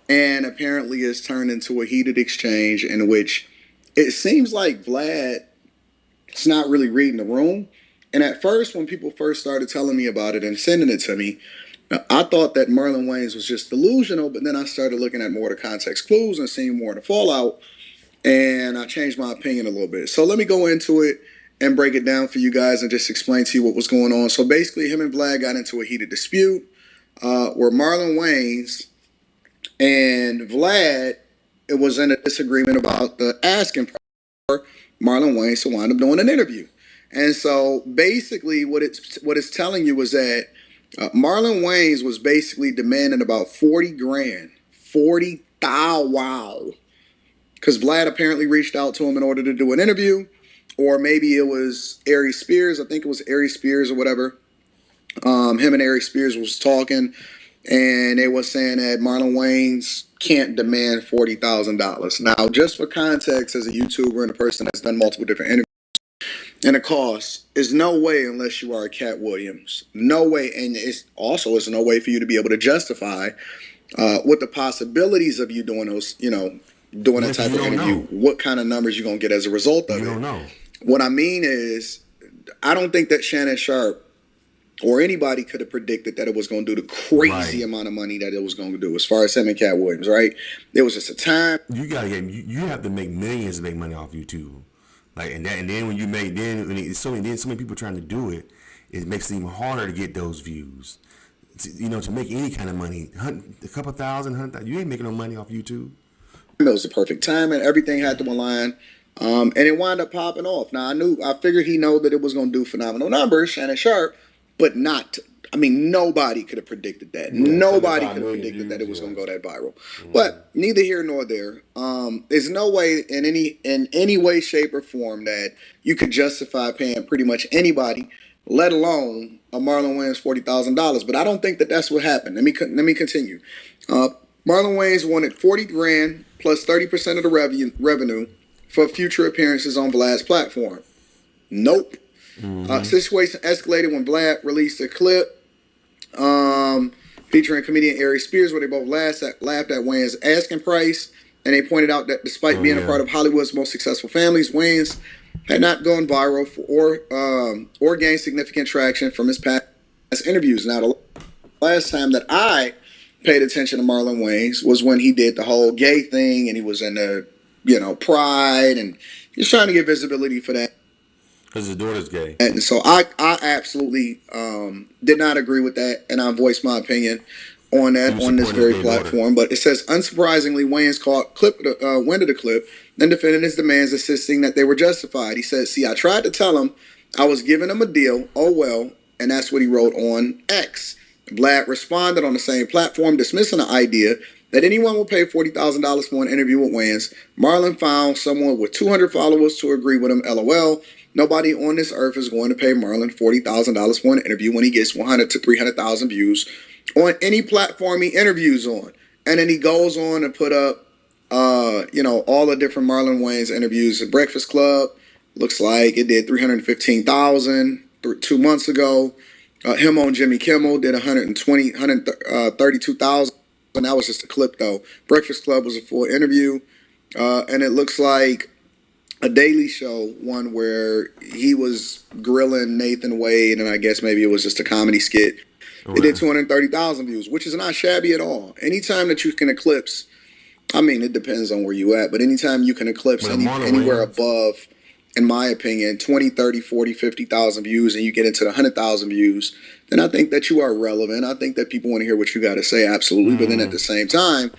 and apparently it's turned into a heated exchange in which it seems like Vlad is not really reading the room. And at first, when people first started telling me about it and sending it to me, I thought that Marlon Wayans was just delusional, but then I started looking at more of the context clues and seeing more of the fallout, and I changed my opinion a little bit. So let me go into it and break it down for you guys and just explain to you what was going on. So basically, him and Vlad got into a heated dispute where Marlon Wayans and Vlad, it was in a disagreement about the asking price for Marlon Wayans to wind up doing an interview. And so basically, what it's telling you is that Marlon Wayans was basically demanding about 40 grand, 40,000. Wow, because Vlad apparently reached out to him in order to do an interview, or maybe it was Ari Spears. I think it was Ari Spears or whatever. Him and Ari Spears was talking, and they was saying that Marlon Wayans can't demand $40,000. Now, just for context, as a YouTuber and a person that's done multiple different interviews, and the cost is no way unless you are a Cat Williams. No way, and it's no way for you to be able to justify what the possibilities of you doing those, doing that type of interview. What kind of numbers you're gonna get as a result of it? You don't know. What I mean is, I don't think that Shannon Sharp or anybody could have predicted that it was going to do the crazy amount of money that it was going to do as far as him and Cat Williams, right? It was just a time. You have to make millions to make money off YouTube. Like, and then when you make, then so many people trying to do it, it makes it even harder to get those views. To make any kind of money, a couple thousand, 100,000, you ain't making no money off YouTube. It was the perfect time and everything had to align. And it wound up popping off. Now I figured he know that it was going to do phenomenal numbers, Shannon Sharp, but nobody could have predicted that. Yeah, nobody could have predicted that it was going to go that viral. Mm-hmm. But neither here nor there. There's no way in any way, shape, or form that you could justify paying pretty much anybody, let alone a Marlon Wayans $40,000. But I don't think that that's what happened. Let me continue. Marlon Wayans wanted 40 grand plus 30% of the revenue for future appearances on Vlad's platform. Nope. Mm-hmm. Situation escalated when Vlad released a clip featuring comedian Ari Spears where they both laughed at Wayans' asking price, and they pointed out that despite being a part of Hollywood's most successful families, Wayans had not gone viral or gained significant traction from his past interviews. Now, the last time that I paid attention to Marlon Wayans was when he did the whole gay thing, and he was in the Pride, and he's trying to get visibility for that. Because his daughter's gay. And so I absolutely did not agree with that, and I voiced my opinion on that on this very platform. But it says, unsurprisingly, Wayans caught wind of the clip and defended his demands, insisting that they were justified. He said, "See, I tried to tell him I was giving him a deal. Oh, well." And that's what he wrote on X. Vlad responded on the same platform, dismissing the idea that anyone will pay $40,000 for an interview with Wayans. Marlon found someone with 200 followers to agree with him. LOL. Nobody on this earth is going to pay Marlon $40,000 for an interview when he gets 100 to 300,000 views on any platform he interviews on. And then he goes on and put up, all the different Marlon Wayans interviews. The Breakfast Club looks like it did 315,000 2 months ago. Him on Jimmy Kimmel did 132,000. That was just a clip, though. Breakfast Club was a full interview. And it looks like a Daily Show one where he was grilling Nathan Wade, and I guess maybe it was just a comedy skit. It did 230,000 views, which is not shabby at all. Anytime that you can eclipse, I mean, it depends on where you at, but anytime you can eclipse anywhere above, in my opinion, 20, 30, 40, 50,000 views, and you get into the 100,000 views, then I think that you are relevant. I think that people want to hear what you got to say, absolutely. But then at the same time,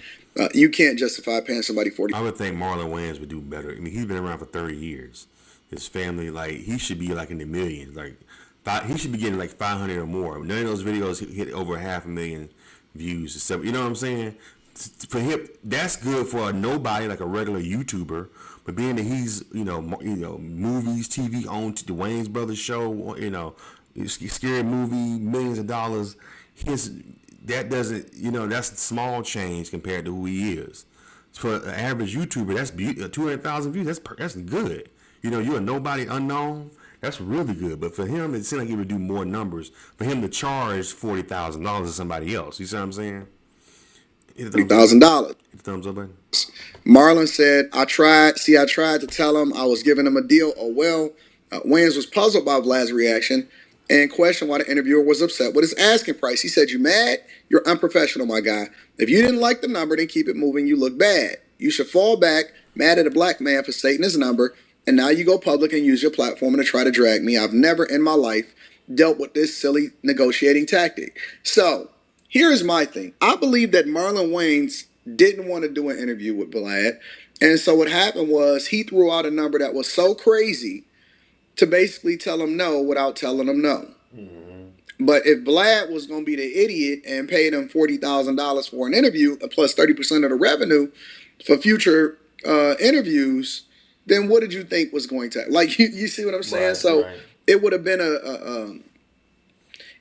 you can't justify paying somebody 40. I would think Marlon Wayans would do better. I mean, he's been around for 30 years. His family, he should be in the millions. He should be getting 500 or more. None of those videos hit over 500,000 views. You know what I'm saying? For him, that's good for a nobody, like a regular YouTuber. But being that he's, movies, TV on the Wayans Brothers show, scary movie, millions of dollars, that doesn't, that's a small change compared to who he is. For an average YouTuber, that's 200,000 views. That's good. You're a nobody unknown. That's really good. But for him, it seemed like he would do more numbers. For him to charge $40,000 to somebody else, you see what I'm saying? Hit the Three thumbs up thousand button. dollars. Hit the thumbs up button. Marlon said, I tried to tell him I was giving him a deal. Oh, well. Wayans was puzzled by Vlad's reaction and questioned why the interviewer was upset with his asking price. He said, you mad? You're unprofessional, my guy. If you didn't like the number, then keep it moving. You look bad. You should fall back, mad at a black man for stating his number, and now you go public and use your platform to try to drag me. I've never in my life dealt with this silly negotiating tactic. So here's my thing. I believe that Marlon Wayans didn't want to do an interview with Vlad. And so what happened was he threw out a number that was so crazy to basically tell him no without telling him no. But if Vlad was going to be the idiot and paid him $40,000 for an interview, plus 30% of the revenue for future interviews, then what did you think was going to, like, you see what I'm saying? Right, So right. it would have been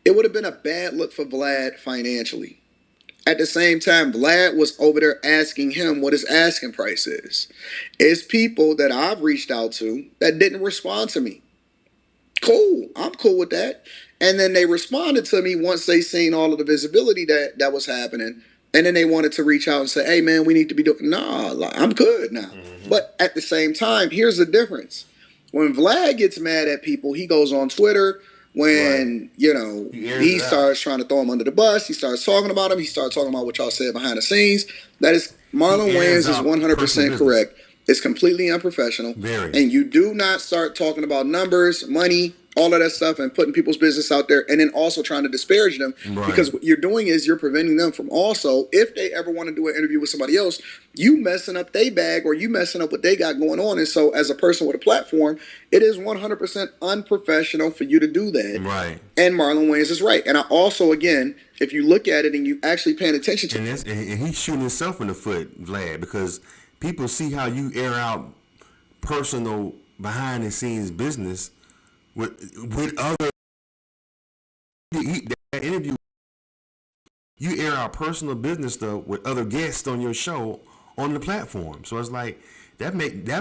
it would have been a bad look for Vlad financially. At the same time, Vlad was over there asking him what his asking price is. It's people that I've reached out to that didn't respond to me. Cool, I'm cool with that. And then they responded to me once they seen all of the visibility that was happening. And then they wanted to reach out and say, hey, man, we need to be doing, nah, I'm good now. But at the same time, here's the difference. When Vlad gets mad at people, he goes on Twitter. When, he starts trying to throw him under the bus, he starts talking about him, he starts talking about what y'all said behind the scenes. That is, Marlon Wayans is 100% correct. It's completely unprofessional. Very. And you do not start talking about numbers, money, all of that stuff, and putting people's business out there, and then also trying to disparage them. Right. Because what you're doing is you're preventing them from also, if they ever want to do an interview with somebody else, you messing up their bag or you messing up what they got going on. And so as a person with a platform, it is 100% unprofessional for you to do that. Right. And Marlon Wayans is right. And I also, again, if you look at it and you actually paying attention to it. And he's shooting himself in the foot, Vlad, because people see how you air out personal behind the scenes business with other that interview. You air out personal business stuff with other guests on your show on the platform. So it's like that'll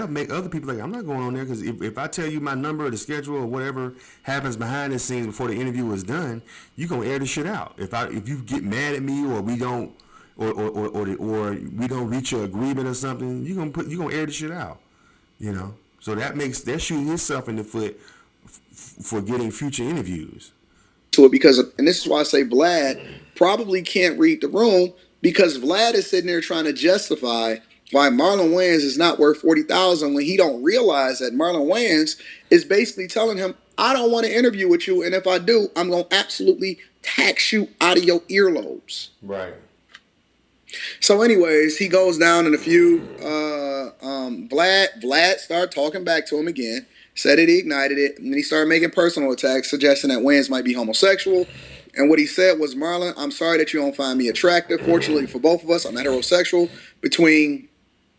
make other people like, I'm not going on there because if I tell you my number or the schedule or whatever happens behind the scenes before the interview is done, you gonna air the shit out. If you get mad at me or we don't or we don't reach an agreement or something, you gonna air the shit out. So they're shooting himself in the foot for getting future interviews. To it because, and this is why I say Vlad probably can't read the room, because Vlad is sitting there trying to justify why Marlon Wayans is not worth $40,000 when he don't realize that Marlon Wayans is basically telling him, I don't want to interview with you, and if I do, I'm gonna absolutely tax you out of your earlobes. Right. So, anyways, he goes down in a few. Vlad started talking back to him again. Said it, he ignited it, and then he started making personal attacks, suggesting that Wayans might be homosexual. And what he said was, Marlon, I'm sorry that you don't find me attractive. Fortunately for both of us, I'm heterosexual. Between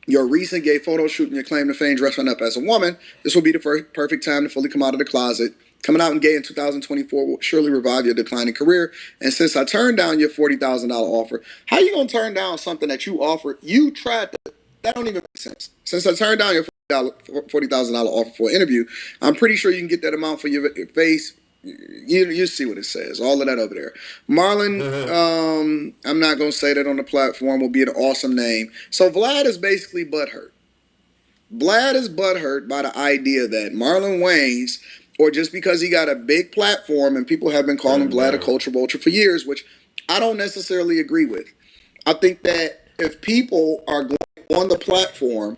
your recent gay photo shoot and your claim to fame dressing up as a woman, this will be the perfect time to fully come out of the closet. Coming out in gay in 2024 will surely revive your declining career. And since I turned down your $40,000 offer, how you going to turn down something that you offered? You tried to, that don't even make sense. Since I turned down your $40,000 offer for an interview, I'm pretty sure you can get that amount for your face. You see what it says. All of that over there. Marlon, I'm not going to say that on the platform, will be an awesome name. So Vlad is basically butthurt. Vlad is butthurt by the idea that Marlon Wayans, or just because he got a big platform, and people have been calling Vlad a culture vulture for years, which I don't necessarily agree with. I think that if people are going on the platform,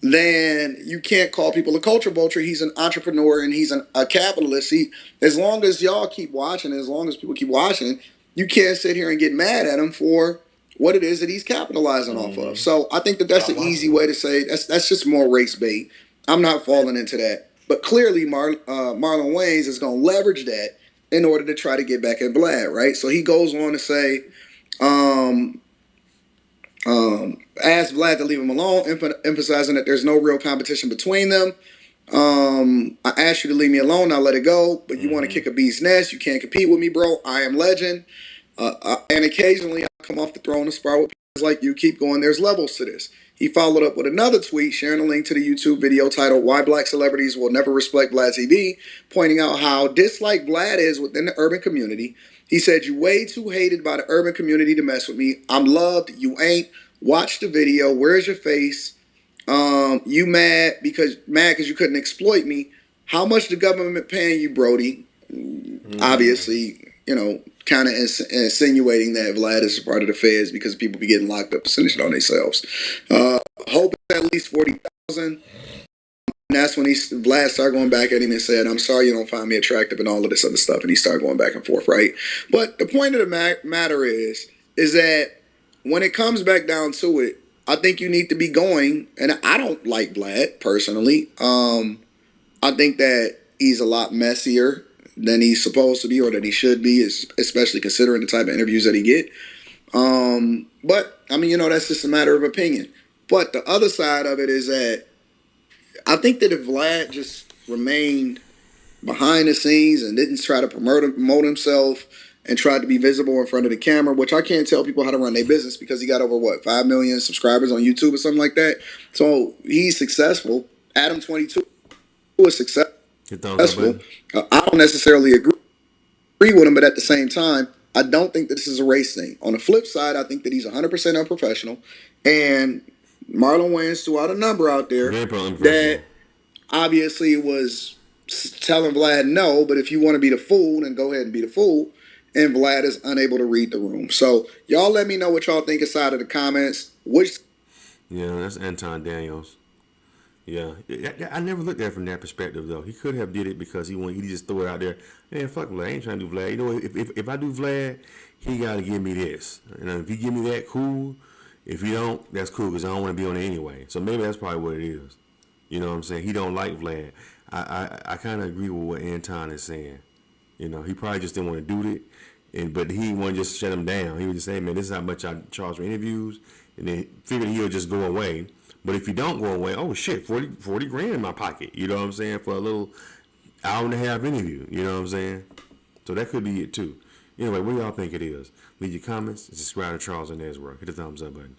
then you can't call people a culture vulture. He's an entrepreneur and he's a capitalist. As long as y'all keep watching, as long as people keep watching, you can't sit here and get mad at him for what it is that he's capitalizing off of. So I think that that's an easy way to say that's just more race bait. I'm not falling into that. But clearly Marlon Wayans is going to leverage that in order to try to get back at Vlad, right? So he goes on to say, asked Vlad to leave him alone, emphasizing that there's no real competition between them. I asked you to leave me alone, I'll let it go, but you want to kick a bee's nest, you can't compete with me, bro. I am legend. And occasionally I come off the throne and spar with people like you. Keep going, there's levels to this. He followed up with another tweet sharing a link to the YouTube video titled Why Black Celebrities Will Never Respect Vlad TV, pointing out how disliked Vlad is within the urban community He said, "You way too hated by the urban community to mess with me. I'm loved. You ain't. Watch the video. Where's your face? You mad because you couldn't exploit me. How much the government paying you, Brody?" Obviously, kind of insinuating that Vlad is a part of the feds because people be getting locked up and snitching on themselves. Hope at least 40,000. And that's when Vlad started going back at him and said, "I'm sorry you don't find me attractive," and all of this other stuff. And he started going back and forth, right? But the point of the matter is that when it comes back down to it, I think you need to be going. And I don't like Vlad personally. I think that he's a lot messier than he's supposed to be or than he should be, especially considering the type of interviews that he get. But I mean, that's just a matter of opinion. But the other side of it is that I think that if Vlad just remained behind the scenes and didn't try to promote himself and tried to be visible in front of the camera, which I can't tell people how to run their business because he got over 5 million subscribers on YouTube or something like that. So he's successful. Adam 22 is successful. I don't necessarily agree with him, but at the same time, I don't think that this is a race thing. On the flip side, I think that he's 100% unprofessional, and Marlon Wayans threw out a number out there that obviously was telling Vlad no, but if you want to be the fool, then go ahead and be the fool. And Vlad is unable to read the room. So y'all let me know what y'all think inside of the comments. Yeah, that's Anton Daniels. Yeah, I never looked at it from that perspective though. He could have did it because he just threw it out there. Man, fuck Vlad. I ain't trying to do Vlad. If I do Vlad, he got to give me this. If you give me that, cool. If you don't, that's cool because I don't want to be on it anyway. So maybe that's probably what it is. You know what I'm saying? He don't like Vlad. I kind of agree with what Anton is saying. He probably just didn't want to do it, but he didn't want to just shut him down. He was just saying, man, this is how much I charge for interviews, and then figured he'll just go away. But if you don't go away, oh shit, 40 grand in my pocket. You know what I'm saying? For a little hour and a half interview. You know what I'm saying? So that could be it too. Anyway, what do y'all think it is? Leave your comments and subscribe to Charles and Ezra. Hit the thumbs up button.